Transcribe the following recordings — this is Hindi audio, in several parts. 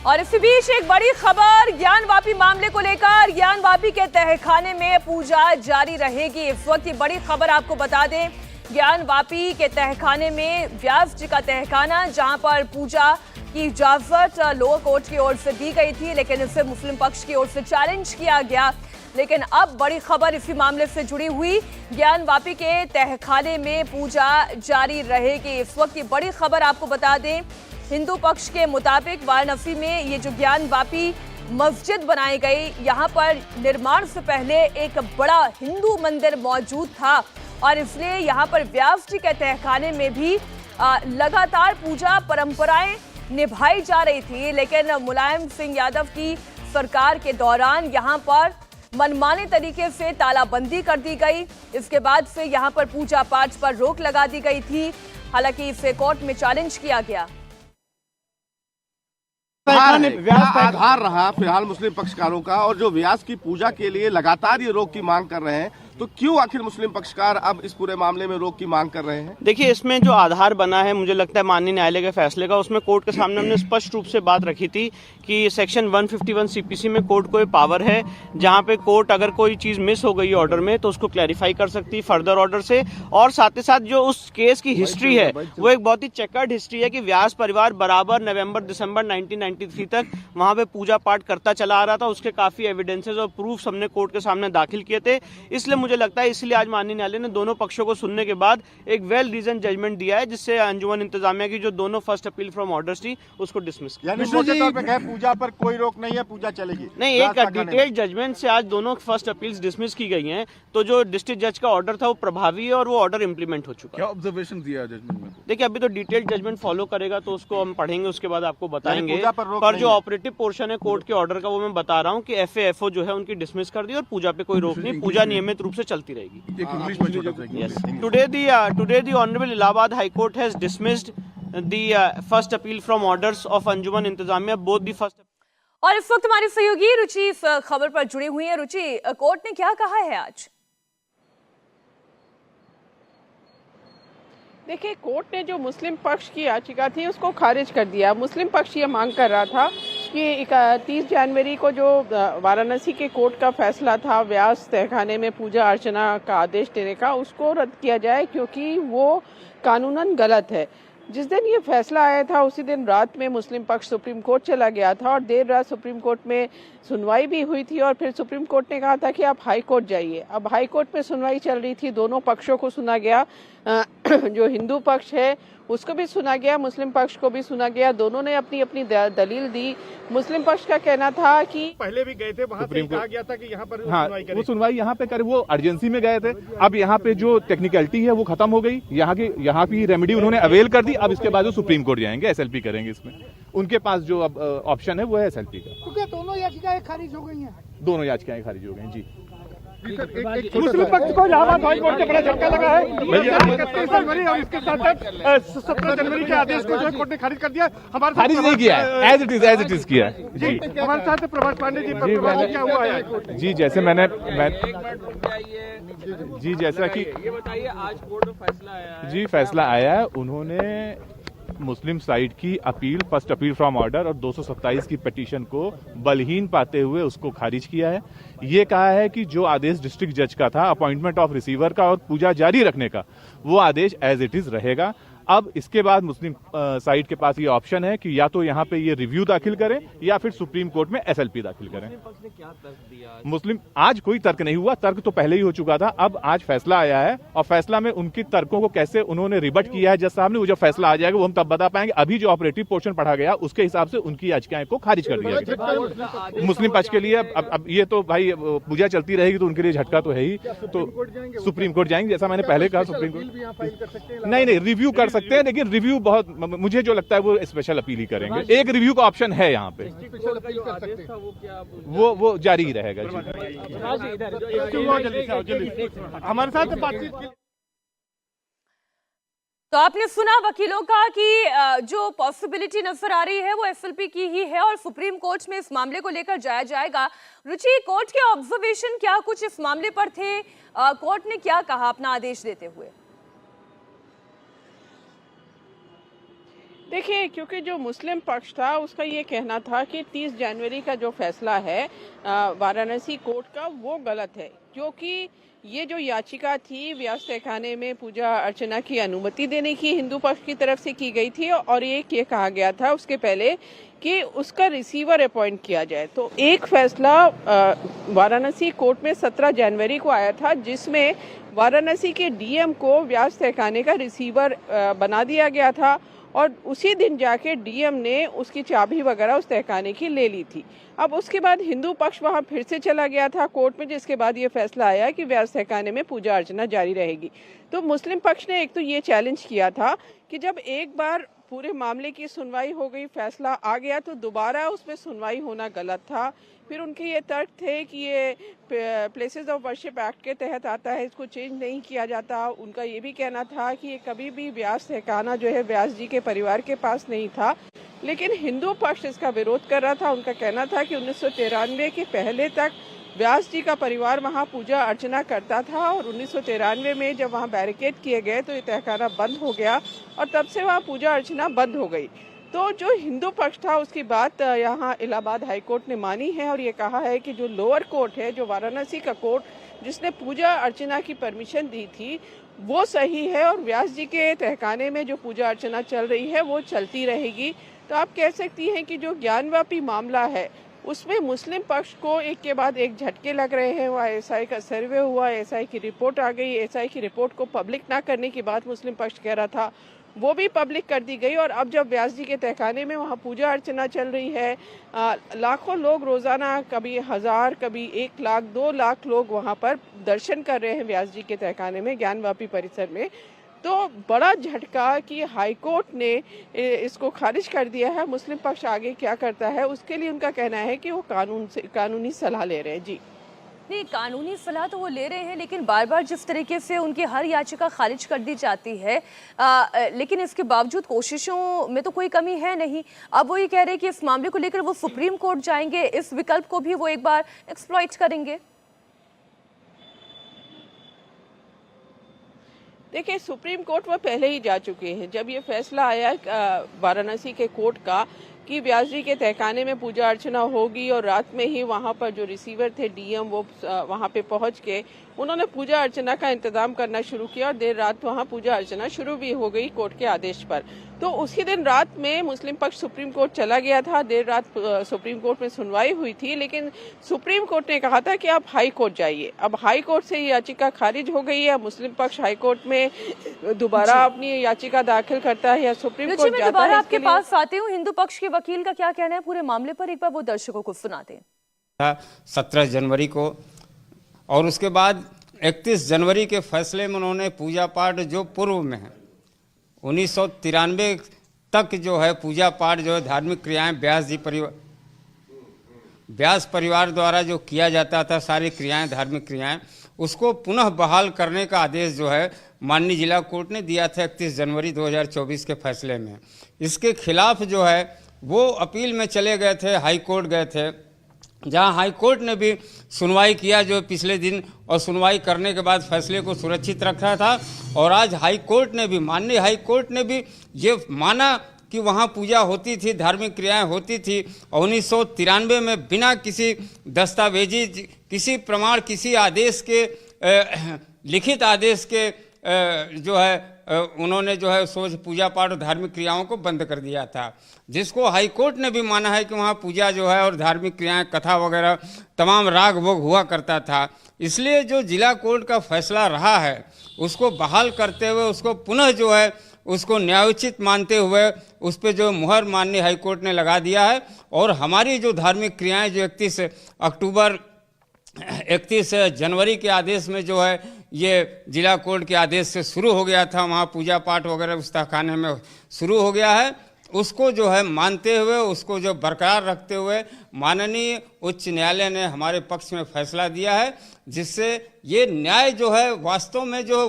और इसी बीच एक बड़ी खबर ज्ञानवापी मामले को लेकर। ज्ञानवापी के तहखाने में पूजा जारी रहेगी। इस वक्त ये बड़ी खबर आपको बता दें, ज्ञानवापी के तहखाने में व्यास जी का तहखाना, जहां पर पूजा की इजाजत लोअर कोर्ट की ओर से दी गई थी, लेकिन इसे मुस्लिम पक्ष की ओर से चैलेंज किया गया। लेकिन अब बड़ी खबर इसी मामले से जुड़ी हुई, ज्ञानवापी के तहखाने में पूजा जारी रहेगी। इस वक्त ये बड़ी खबर आपको बता दें, हिंदू पक्ष के मुताबिक वाराणसी में ये जो ज्ञानवापी मस्जिद बनाई गई, यहाँ पर निर्माण से पहले एक बड़ा हिंदू मंदिर मौजूद था और इसलिए यहाँ पर व्यास जी के तहखाने में भी लगातार पूजा परंपराएं निभाई जा रही थी। लेकिन मुलायम सिंह यादव की सरकार के दौरान यहाँ पर मनमाने तरीके से तालाबंदी कर दी गई। इसके बाद से यहाँ पर पूजा पाठ पर रोक लगा दी गई थी। हालांकि इसे कोर्ट में चैलेंज किया गया। आधार रहा फिलहाल मुस्लिम पक्षकारों का, और जो व्यास की पूजा के लिए लगातार ये रोक की मांग कर रहे हैं, तो क्यों आखिर मुस्लिम पक्षकार अब इस पूरे मामले में रोक की मांग कर रहे हैं? देखिए, इसमें जो आधार बना है, मुझे लगता है माननीय न्यायालय के फैसले का, उसमें कोर्ट के सामने हमने स्पष्ट रूप से बात रखी थी कि सेक्शन 151 सीपीसी में कोर्ट को ये पावर है, जहां पे कोर्ट अगर कोई चीज मिस हो गई ऑर्डर में तो उसको क्लैरिफाई कर सकती है फर्दर ऑर्डर से। और साथ ही साथ जो उस केस की हिस्ट्री है वो एक बहुत ही चेकर्ड हिस्ट्री है कि व्यास परिवार बराबर नवंबर दिसंबर 1993 तक वहां पे पूजा पाठ करता चला आ रहा था। उसके काफी एविडेंसेस और प्रूफ हमने कोर्ट के सामने दाखिल किए थे। इसलिए मुझे लगता है, इसलिए आज माननीय न्यायालय ने दोनों पक्षों को सुनने के बाद एक वेल रीजन जजमेंट दिया है, जिससे अंजुमन इंतजामिया की जो दोनों फर्स्ट अपील फ्रॉम ऑर्डर्स थी उसको डिसमिस किया। पूजा पर कोई रोक नहीं है, पूजा चलेगी। नहीं, एक डिटेल्ड जजमेंट से आज दोनों फर्स्ट अपील्स डिसमिस की गई हैं। तो जो डिस्ट्रिक्ट जज का ऑर्डर था वो प्रभावी है और वो ऑर्डर इंप्लीमेंट हो चुका है। क्या ऑब्जर्वेशन दिया जजमेंट में? देखिए, अभी तो डिटेल्ड जजमेंट फॉलो करेगा तो उसको हम पढ़ेंगे, उसके बाद आपको बताएंगे। पर जो ऑपरेटिव पोर्शन है कोर्ट के ऑर्डर का वो मैं बता रहा हूँ कि एफएफओ जो है उनकी डिसमिस कर दी और पूजा पे कोई रोक नहीं, पूजा नियमित रूप से चलती रहेगी। Yes. Today the Honorable Allahabad High Court has dismissed the first appeal from orders of Anjuman Intizamiya, both the first. और इस वक्त हमारी सहयोगी रुचि इस खबर पर जुड़ी हुई है। रुचि, कोर्ट ने क्या कहा है आज? देखिए, कोर्ट ने जो मुस्लिम पक्ष की याचिका थी उसको खारिज कर दिया। मुस्लिम पक्ष ये मांग कर रहा था कि 31 जनवरी को जो वाराणसी के कोर्ट का फैसला था व्यास तहखाने में पूजा अर्चना का आदेश देने का, उसको रद्द किया जाए, क्योंकि वो कानूनन गलत है। जिस दिन ये फैसला आया था उसी दिन रात में मुस्लिम पक्ष सुप्रीम कोर्ट चला गया था और देर रात सुप्रीम कोर्ट में सुनवाई भी हुई थी और फिर सुप्रीम कोर्ट ने कहा था कि आप हाई कोर्ट जाइए। अब हाई कोर्ट में सुनवाई चल रही थी, दोनों पक्षों को सुना गया। जो हिंदू पक्ष है उसको भी सुना गया, मुस्लिम पक्ष को भी सुना गया। दोनों ने अपनी अपनी दलील दी। मुस्लिम पक्ष का कहना था कि पहले भी गए थे, वहाँ से कहा गया था कि यहाँ पर वो सुनवाई यहाँ पे करे, वो अर्जेंसी में गए थे। अब यहाँ पे जो टेक्निकलिटी है वो खत्म हो गई, यहाँ की रेमेडी उन्होंने अवेल कर दी। अब इसके बाद वो सुप्रीम कोर्ट जाएंगे, एसएलपी करेंगे। इसमें उनके पास जो अब ऑप्शन है वो है एसएलपी का। क्योंकि दोनों याचिकाएं खारिज हो गई हैं। दोनों याचिकाएं खारिज हो गई जी। मुस्लिम पक्ष को इलाहाबाद हाई कोर्ट का बड़ा झटका लगा है। 31 जनवरी और इसके साथ 17 जनवरी के आदेश को जो कोर्ट ने खारिज कर दिया। हमारे खारिज नहीं किया है, एज इट इज किया है जी। हमारे साथ प्रभाष पांडे जी क्या हुआ है जी? जैसे मैं जी, जैसा कि ये बताइए, आज कोर्ट में फैसला आया है। जी, फैसला आया है। उन्होंने मुस्लिम साइड की appeal, first appeal from order और 227 की पिटीशन को बलहीन पाते हुए उसको खारिज किया है। ये कहा है कि जो आदेश डिस्ट्रिक्ट जज का था अपॉइंटमेंट ऑफ रिसीवर का और पूजा जारी रखने का, वो आदेश एज इट इज रहेगा। अब इसके बाद मुस्लिम साइड के पास ये ऑप्शन है कि या तो यहाँ पे ये रिव्यू दाखिल करें या फिर सुप्रीम कोर्ट में एसएलपी दाखिल करें। क्या तर्क दिया? मुस्लिम आज कोई तर्क नहीं हुआ, तर्क तो पहले ही हो चुका था। अब आज फैसला आया है और फैसला में उनकी तर्कों को कैसे उन्होंने रिबट किया है जज साहब ने, वो जब फैसला आ जाएगा वो हम तब बता पाएंगे। अभी जो ऑपरेटिव पोर्शन पढ़ा गया उसके हिसाब से उनकी याचिकाएं को खारिज कर दिया गया मुस्लिम पक्ष के लिए। अब ये तो भाई पूजा चलती रहेगी तो उनके लिए झटका तो है ही। तो सुप्रीम कोर्ट जाएंगे, जैसा मैंने पहले कहा। सुप्रीम कोर्ट नहीं, रिव्यू कर सकते हैं, लेकिन रिव्यू बहुत, मुझे जो लगता है वो स्पेशल अपील ही करेंगे। एक रिव्यू का ऑप्शन है यहाँ पे, वो जारी ही रहेगा जी। हमारे साथ बातचीत। तो आपने सुना वकीलों का कि जो पॉसिबिलिटी नजर आ रही है वो एसएलपी की ही है और सुप्रीम कोर्ट में इस मामले को लेकर जाया जाएगा। रुचि, कोर्ट के ऑब्जर्वेशन क्या कुछ इस मामले पर थे? कोर्ट ने क्या कहा अपना आदेश देते हुए? देखिए, क्योंकि जो मुस्लिम पक्ष था उसका ये कहना था कि 30 जनवरी का जो फैसला है वाराणसी कोर्ट का वो गलत है, क्योंकि ये जो याचिका थी व्यास तहखाने में पूजा अर्चना की अनुमति देने की हिंदू पक्ष की तरफ से की गई थी, और ये कहा गया था उसके पहले कि उसका रिसीवर अपॉइंट किया जाए। तो एक फैसला वाराणसी कोर्ट में 17 जनवरी को आया था, जिसमें वाराणसी के डीएम को व्यास तहखाने का रिसीवर बना दिया गया था, और उसी दिन जाके डीएम ने उसकी चाबी वगैरह उस तहखाने की ले ली थी। अब उसके बाद हिंदू पक्ष वहां फिर से चला गया था कोर्ट में, जिसके बाद ये फैसला आया कि व्यास तहखाने में पूजा अर्चना जारी रहेगी। तो मुस्लिम पक्ष ने एक तो ये चैलेंज किया था कि जब एक बार पूरे मामले की सुनवाई हो गई, फैसला आ गया, तो दोबारा उसमें सुनवाई होना गलत था। फिर उनके ये तर्क थे कि ये प्लेसेस ऑफ वर्शिप एक्ट के तहत आता है, इसको चेंज नहीं किया जाता। उनका ये भी कहना था कि ये कभी भी व्यास तहखाना जो है व्यास जी के परिवार के पास नहीं था, लेकिन हिंदू पक्ष इसका विरोध कर रहा था। उनका कहना था कि 1993 के पहले तक व्यास जी का परिवार वहाँ पूजा अर्चना करता था, और 1993 में जब वहाँ बैरिकेड किए गए तो ये तहखाना बंद हो गया, और तब से वहाँ पूजा अर्चना बंद हो गई। तो जो हिंदू पक्ष था उसकी बात यहाँ इलाहाबाद हाई कोर्ट ने मानी है, और ये कहा है कि जो लोअर कोर्ट है, जो वाराणसी का कोर्ट जिसने पूजा अर्चना की परमिशन दी थी, वो सही है, और व्यास जी के तहखाने में जो पूजा अर्चना चल रही है वो चलती रहेगी। तो आप कह सकती हैं कि जो ज्ञानवापी मामला है उसमें मुस्लिम पक्ष को एक के बाद एक झटके लग रहे हैं। वहाँ एसआई का सर्वे हुआ, एसआई की रिपोर्ट आ गई, एसआई की रिपोर्ट को पब्लिक ना करने की बात मुस्लिम पक्ष कह रहा था, वो भी पब्लिक कर दी गई। और अब जब व्यास जी के तहखाने में वहाँ पूजा अर्चना चल रही है, लाखों लोग रोज़ाना, कभी 1000, कभी 1 लाख, 2 लाख लोग वहाँ पर दर्शन कर रहे हैं व्यास जी के तहखाने में, ज्ञानवापी परिसर में, तो बड़ा झटका कि हाई कोर्ट ने इसको खारिज कर दिया है। मुस्लिम पक्ष आगे क्या करता है उसके लिए उनका कहना है कि वो कानूनी सलाह ले रहे हैं। जी नहीं, कानूनी सलाह तो वो ले रहे हैं, लेकिन बार बार जिस तरीके से उनकी हर याचिका खारिज कर दी जाती है, लेकिन इसके बावजूद कोशिशों में तो कोई कमी है नहीं। अब वो ये कह रहे हैं कि इस मामले को लेकर वो सुप्रीम कोर्ट जाएंगे, इस विकल्प को भी वो एक बार एक्सप्लॉइट करेंगे। देखिए, सुप्रीम कोर्ट वो पहले ही जा चुके हैं। जब ये फैसला आया वाराणसी के कोर्ट का कि व्यास जी के तहखाने में पूजा अर्चना होगी, और रात में ही वहाँ पर जो रिसीवर थे डीएम वो वहाँ पे पहुँच के उन्होंने पूजा अर्चना का इंतजाम करना शुरू किया, और देर रात वहाँ पूजा अर्चना शुरू भी हो गई कोर्ट के आदेश पर। तो उसी दिन रात में मुस्लिम पक्ष सुप्रीम कोर्ट चला गया था। देर रात सुप्रीम कोर्ट में सुनवाई हुई थी, लेकिन सुप्रीम कोर्ट ने कहा था कि आप हाई कोर्ट जाइए। अब हाई कोर्ट से याचिका खारिज हो गई है। मुस्लिम पक्ष हाई कोर्ट में दोबारा अपनी याचिका दाखिल करता है या सुप्रीम कोर्ट जाता है। दोबारा आपके पास आती हूँ, हिंदू पक्ष के वकील का क्या कहना है पूरे मामले पर, एक बार वो दर्शकों को सुना दें। 17 जनवरी को, और उसके बाद 31 जनवरी के फैसले में उन्होंने पूजा पाठ जो पूर्व में है 1993 तक जो है पूजा पाठ जो है धार्मिक क्रियाएं व्यास परिवार द्वारा जो किया जाता था, सारी क्रियाएं धार्मिक क्रियाएं, उसको पुनः बहाल करने का आदेश जो है माननीय जिला कोर्ट ने दिया था 31 जनवरी 2024 के फैसले में। इसके खिलाफ जो है वो अपील में चले गए थे, हाई कोर्ट गए थे, जहां हाई कोर्ट ने भी सुनवाई किया जो पिछले दिन, और सुनवाई करने के बाद फैसले को सुरक्षित रखा था। और आज हाई कोर्ट ने भी, माननीय हाई कोर्ट ने भी ये माना कि वहाँ पूजा होती थी, धार्मिक क्रियाएं होती थी, और 1993 में बिना किसी दस्तावेजी, किसी प्रमाण, किसी आदेश के, लिखित आदेश के जो है उन्होंने जो है सोच पूजा पाठ और धार्मिक क्रियाओं को बंद कर दिया था, जिसको हाई कोर्ट ने भी माना है कि वहाँ पूजा जो है और धार्मिक क्रियाएं, कथा वगैरह तमाम राग भोग हुआ करता था। इसलिए जो जिला कोर्ट का फैसला रहा है उसको बहाल करते हुए, उसको पुनः जो है उसको न्यायोचित मानते हुए उस पर जो मुहर माननीय हाई कोर्ट ने लगा दिया है। और हमारी जो धार्मिक क्रियाएं जो 31 जनवरी के आदेश में जो है ये जिला कोर्ट के आदेश से शुरू हो गया था, वहाँ पूजा पाठ वगैरह उस तहखाने में शुरू हो गया है, उसको जो है मानते हुए, उसको जो बरकरार रखते हुए माननीय उच्च न्यायालय ने हमारे पक्ष में फैसला दिया है, जिससे ये न्याय जो है वास्तव में जो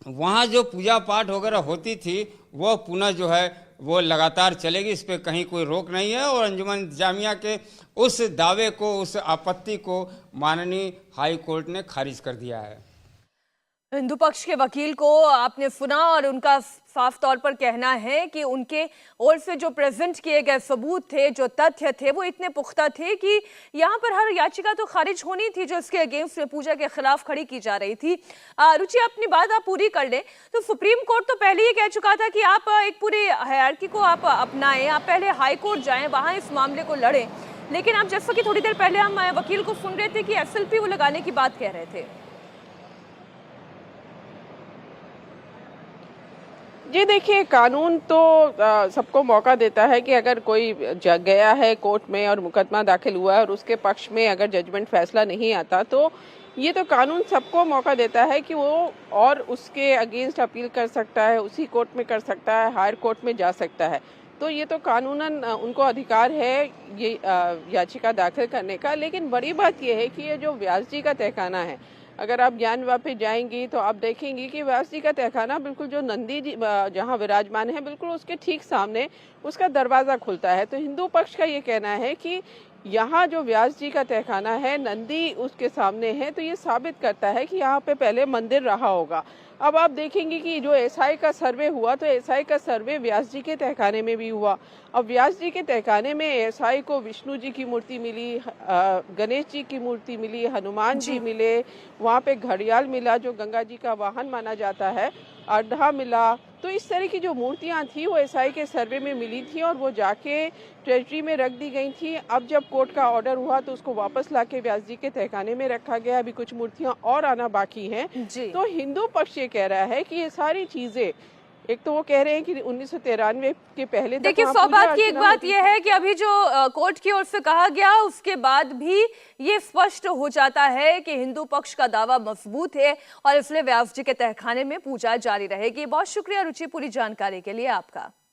वहाँ जो पूजा पाठ वगैरह होती थी वो पुनः जो है वो लगातार चलेगी, इस पर कहीं कोई रोक नहीं है। और अंजुमन जामिया के उस दावे को, उस आपत्ति को माननीय हाई कोर्ट ने खारिज कर दिया है। हिंदू पक्ष के वकील को आपने सुना और उनका साफ तौर पर कहना है कि उनके ओर से जो प्रेजेंट किए गए सबूत थे, जो तथ्य थे, वो इतने पुख्ता थे कि यहाँ पर हर याचिका तो खारिज होनी थी जो इसके अगेंस्ट में पूजा के खिलाफ खड़ी की जा रही थी। रुचि, अपनी बात आप पूरी कर लें। तो सुप्रीम कोर्ट तो पहले ही कह चुका था कि आप एक पूरी हायरार्की को आप अपनाएं, आप पहले हाई कोर्ट जाएं, वहां इस मामले को लड़ें। लेकिन आप जैसा कि थोड़ी देर पहले हम वकील को सुन रहे थे कि SLP वो लगाने की बात कह रहे थे। जी देखिए, कानून तो सबको मौका देता है कि अगर कोई गया है कोर्ट में और मुकदमा दाखिल हुआ है और उसके पक्ष में अगर जजमेंट फैसला नहीं आता, तो ये तो कानून सबको मौका देता है कि वो और उसके अगेंस्ट अपील कर सकता है, उसी कोर्ट में कर सकता है, हायर कोर्ट में जा सकता है। तो ये तो कानूनन उनको अधिकार है ये याचिका दाखिल करने का। लेकिन बड़ी बात ये है कि ये जो व्यास जी का तहखाना है, अगर आप ज्ञान वापी जाएंगी तो आप देखेंगी कि व्यास जी का तहखाना बिल्कुल जो नंदी जी जहाँ विराजमान है, बिल्कुल उसके ठीक सामने उसका दरवाज़ा खुलता है। तो हिंदू पक्ष का ये कहना है कि यहाँ जो व्यास जी का तहखाना है, नंदी उसके सामने है, तो ये साबित करता है कि यहाँ पे पहले मंदिर रहा होगा। अब आप देखेंगे कि जो SI का सर्वे हुआ, तो SI का सर्वे व्यास जी के तहखाने में भी हुआ। अब व्यास जी के तहखाने में SI को विष्णु जी की मूर्ति मिली, गणेश जी की मूर्ति मिली, हनुमान जी मिले, वहाँ पे घड़ियाल मिला जो गंगा जी का वाहन माना जाता है, अर्धा मिला। तो इस तरह की जो मूर्तियाँ थी वो SI के सर्वे में मिली थी और वो जाके ट्रेजरी में रख दी गई थी। अब जब कोर्ट का ऑर्डर हुआ तो उसको वापस लाके व्यास जी के तहखाने में रखा गया। अभी कुछ मूर्तियाँ और आना बाकी हैं। तो हिंदू पक्ष ये कह रहा है कि ये सारी चीजें, एक तो वो कह रहे हैं कि 1993 के पहले तक देखिए, सौभाग्य की एक बात यह है कि अभी जो कोर्ट की ओर से कहा गया उसके बाद भी ये स्पष्ट हो जाता है कि हिंदू पक्ष का दावा मजबूत है और इसलिए व्यास जी के तहखाने में पूजा जारी रहेगी। बहुत शुक्रिया रुचि, पूरी जानकारी के लिए आपका।